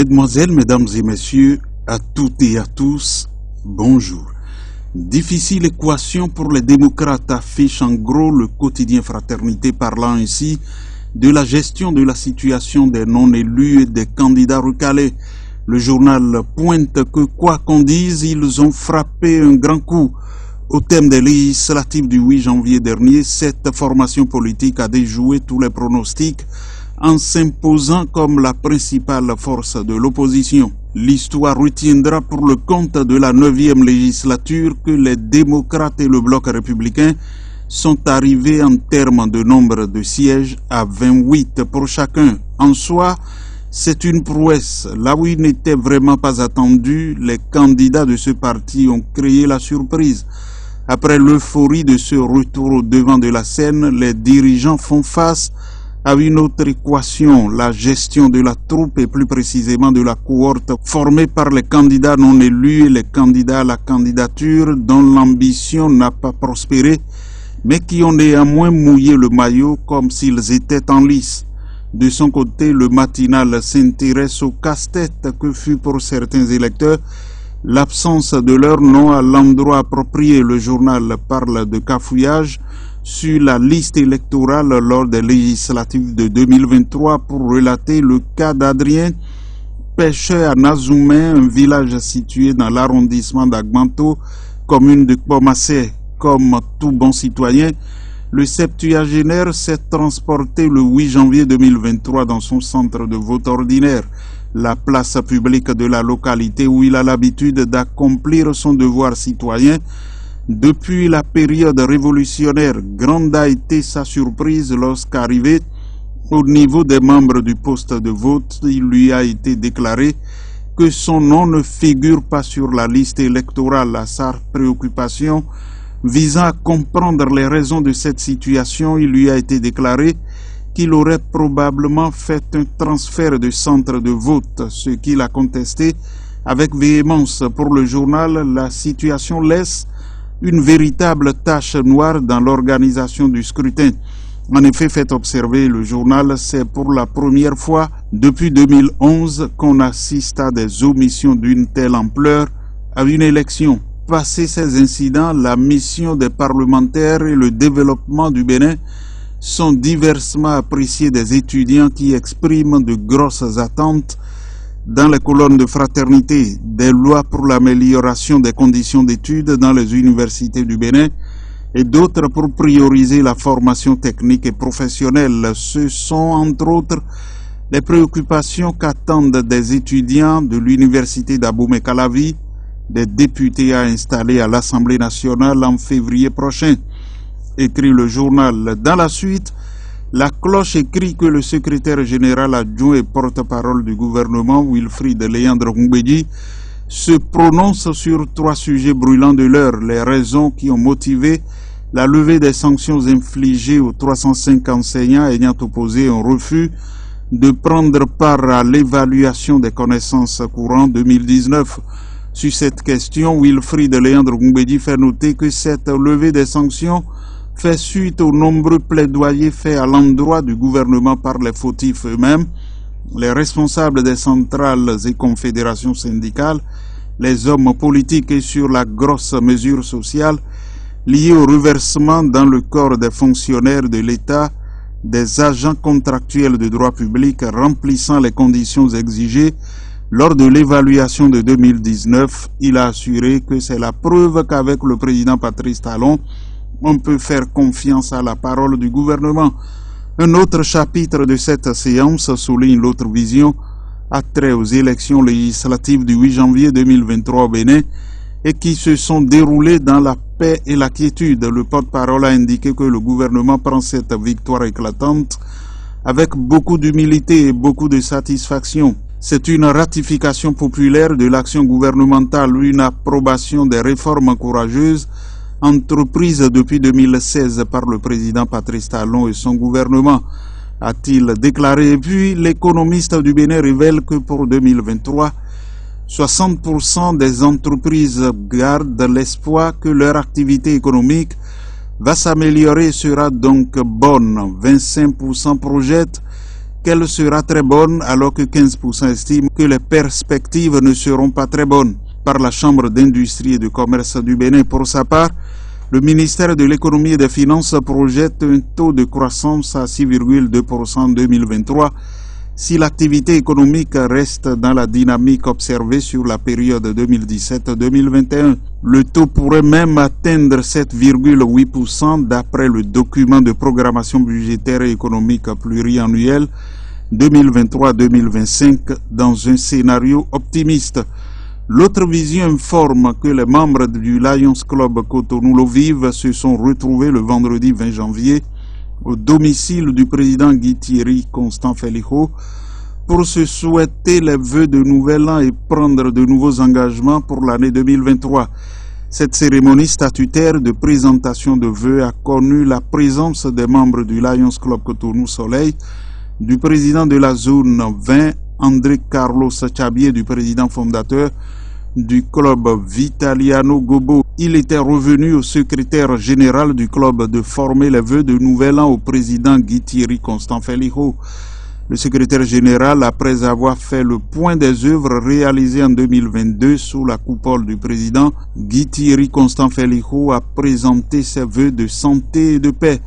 Mesdemoiselles, mesdames et messieurs, à toutes et à tous, bonjour. Difficile équation pour les démocrates affiche en gros le quotidien Fraternité parlant ainsi de la gestion de la situation des non-élus et des candidats recalés. Le journal pointe que quoi qu'on dise, ils ont frappé un grand coup. Au thème des législatives du 8 janvier dernier, cette formation politique a déjoué tous les pronostics en s'imposant comme la principale force de l'opposition. L'histoire retiendra pour le compte de la 9e législature que les démocrates et le bloc républicain sont arrivés en termes de nombre de sièges à 28 pour chacun. En soi, c'est une prouesse. Là où il n'était vraiment pas attendu, les candidats de ce parti ont créé la surprise. Après l'euphorie de ce retour au devant de la scène, les dirigeants font face à une autre équation, la gestion de la troupe et plus précisément de la cohorte formée par les candidats non élus et les candidats à la candidature dont l'ambition n'a pas prospéré, mais qui ont néanmoins mouillé le maillot comme s'ils étaient en lice. De son côté, le matinal s'intéresse au casse-tête que fut pour certains électeurs l'absence de leur nom à l'endroit approprié. Le journal parle de cafouillage sur la liste électorale lors des législatives de 2023 pour relater le cas d'Adrien, pêcheur à Nazoumen, un village situé dans l'arrondissement d'Agmanto, commune de Kpomassé. Comme tout bon citoyen, le septuagénaire s'est transporté le 8 janvier 2023 dans son centre de vote ordinaire, la place publique de la localité où il a l'habitude d'accomplir son devoir citoyen. Depuis la période révolutionnaire, grande a été sa surprise lorsqu'arrivé au niveau des membres du poste de vote, il lui a été déclaré que son nom ne figure pas sur la liste électorale. À sa préoccupation visant à comprendre les raisons de cette situation, il lui a été déclaré qu'il aurait probablement fait un transfert de centre de vote, ce qu'il a contesté avec véhémence. Pour le journal, la situation laisse une véritable tache noire dans l'organisation du scrutin. En effet, fait observer le journal, c'est pour la première fois depuis 2011 qu'on assiste à des omissions d'une telle ampleur à une élection. Passé ces incidents, la mission des parlementaires et le développement du Bénin sont diversement appréciés des étudiants qui expriment de grosses attentes dans les colonnes de Fraternité, des lois pour l'amélioration des conditions d'études dans les universités du Bénin et d'autres pour prioriser la formation technique et professionnelle. Ce sont entre autres les préoccupations qu'attendent des étudiants de l'université d'Abomey-Calavi, des députés à installer à l'Assemblée nationale en février prochain, écrit le journal. Dans la suite, la cloche écrit que le secrétaire général adjoint et porte-parole du gouvernement, Wilfried Léandre Ngoumbédi, se prononce sur 3 sujets brûlants de l'heure. Les raisons qui ont motivé la levée des sanctions infligées aux 305 enseignants ayant opposé un refus de prendre part à l'évaluation des connaissances courantes 2019. Sur cette question, Wilfried Léandre Ngoumbédi fait noter que cette levée des sanctions fait suite aux nombreux plaidoyers faits à l'endroit du gouvernement par les fautifs eux-mêmes, les responsables des centrales et confédérations syndicales, les hommes politiques et sur la grosse mesure sociale liée au reversement dans le corps des fonctionnaires de l'État des agents contractuels de droit public remplissant les conditions exigées lors de l'évaluation de 2019. Il a assuré que c'est la preuve qu'avec le président Patrice Talon, on peut faire confiance à la parole du gouvernement. Un autre chapitre de cette séance souligne l'autre vision attrait aux élections législatives du 8 janvier 2023 au Bénin et qui se sont déroulées dans la paix et la quiétude. Le porte-parole a indiqué que le gouvernement prend cette victoire éclatante avec beaucoup d'humilité et beaucoup de satisfaction. C'est une ratification populaire de l'action gouvernementale, une approbation des réformes courageuses entreprise depuis 2016 par le président Patrice Talon et son gouvernement, a-t-il déclaré. Et puis, l'économiste du Bénin révèle que pour 2023, 60% des entreprises gardent l'espoir que leur activité économique va s'améliorer et sera donc bonne. 25% projettent qu'elle sera très bonne alors que 15% estiment que les perspectives ne seront pas très bonnes. Par la Chambre d'industrie et de commerce du Bénin, pour sa part, le ministère de l'économie et des finances projette un taux de croissance à 6,2% en 2023 si l'activité économique reste dans la dynamique observée sur la période 2017-2021. Le taux pourrait même atteindre 7,8% d'après le document de programmation budgétaire et économique pluriannuel 2023-2025 dans un scénario optimiste. L'autre vision informe que les membres du Lions Club Cotonou-L'Eau-Vive se sont retrouvés le vendredi 20 janvier au domicile du président Guy Thierry Constant Féliho pour se souhaiter les vœux de nouvel an et prendre de nouveaux engagements pour l'année 2023. Cette cérémonie statutaire de présentation de vœux a connu la présence des membres du Lions Club Cotonou-Soleil, du président de la zone 20, André Carlos Chabier, du président fondateur du club Vitaliano Gobo. Il était revenu au secrétaire général du club de former les vœux de nouvel an au président Guy Thierry Constant Féliho. Le secrétaire général, après avoir fait le point des œuvres réalisées en 2022 sous la coupole du président Guy Thierry Constant Féliho, a présenté ses vœux de santé et de paix.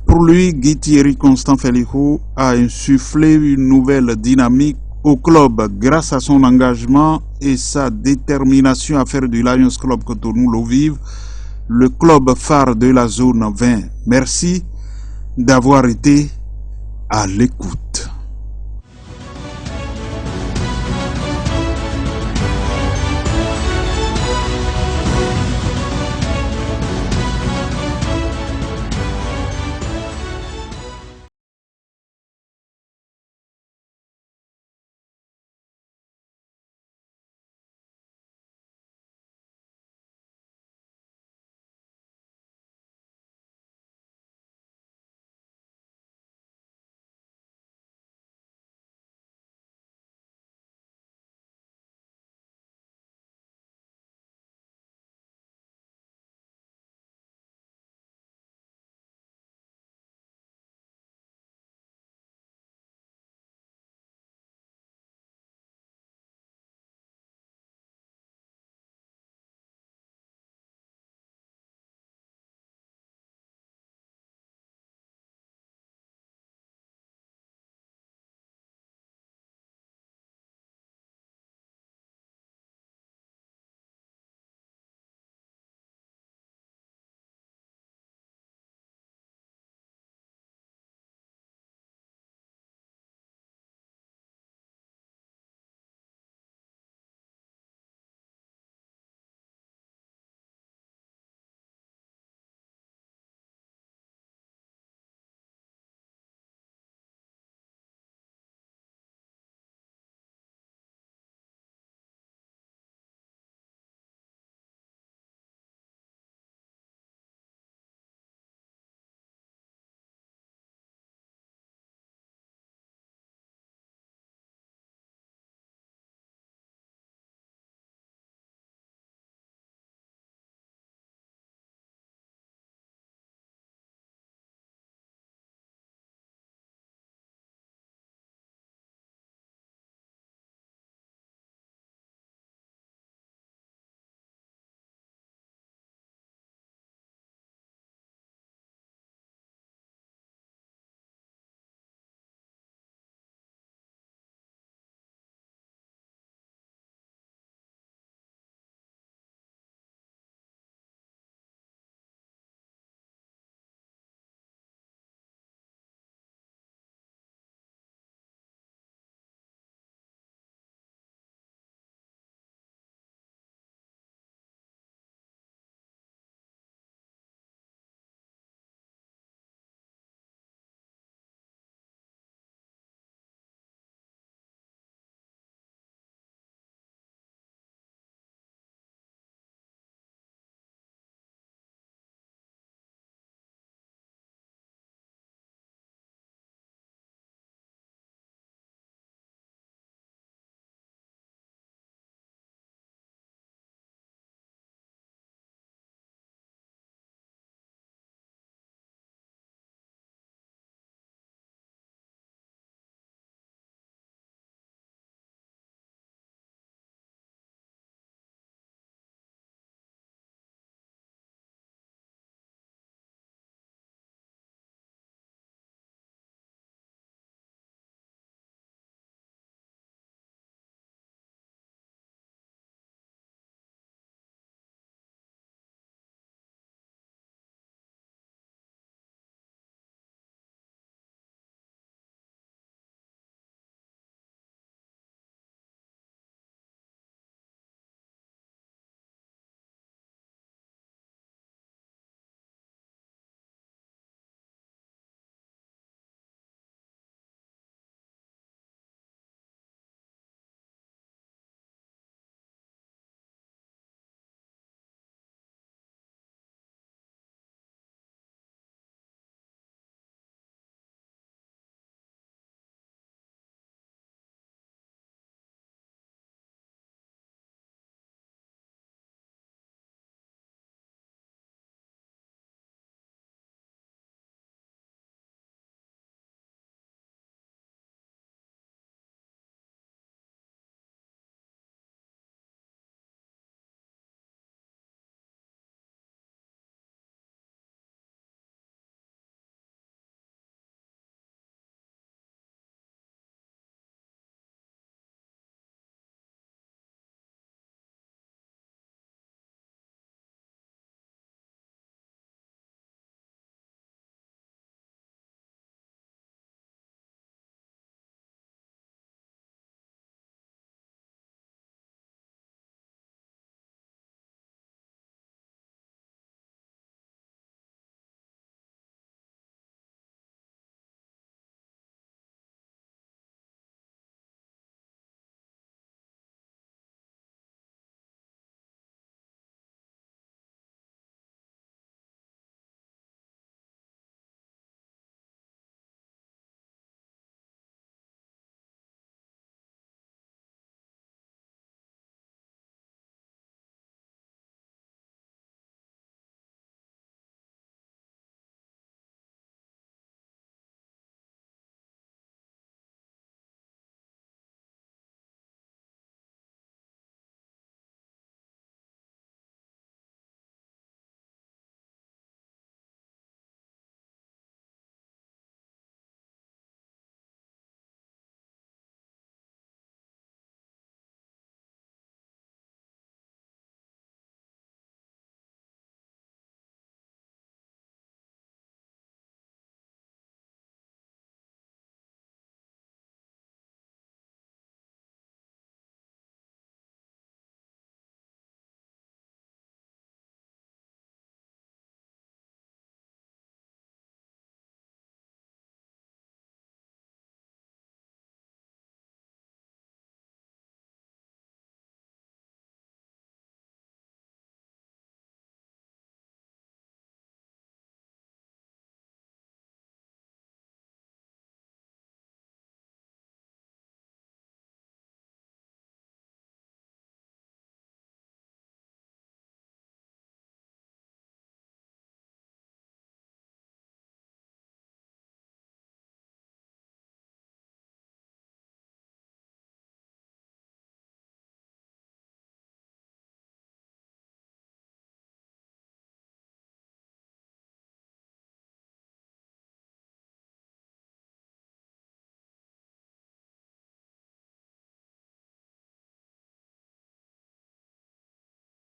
Pour lui, Guy Thierry Constant Féliho a insufflé une nouvelle dynamique au club grâce à son engagement et sa détermination à faire du Lions Club Cotonou-L'Eau-Vive le club phare de la zone 20. Merci d'avoir été à l'écoute.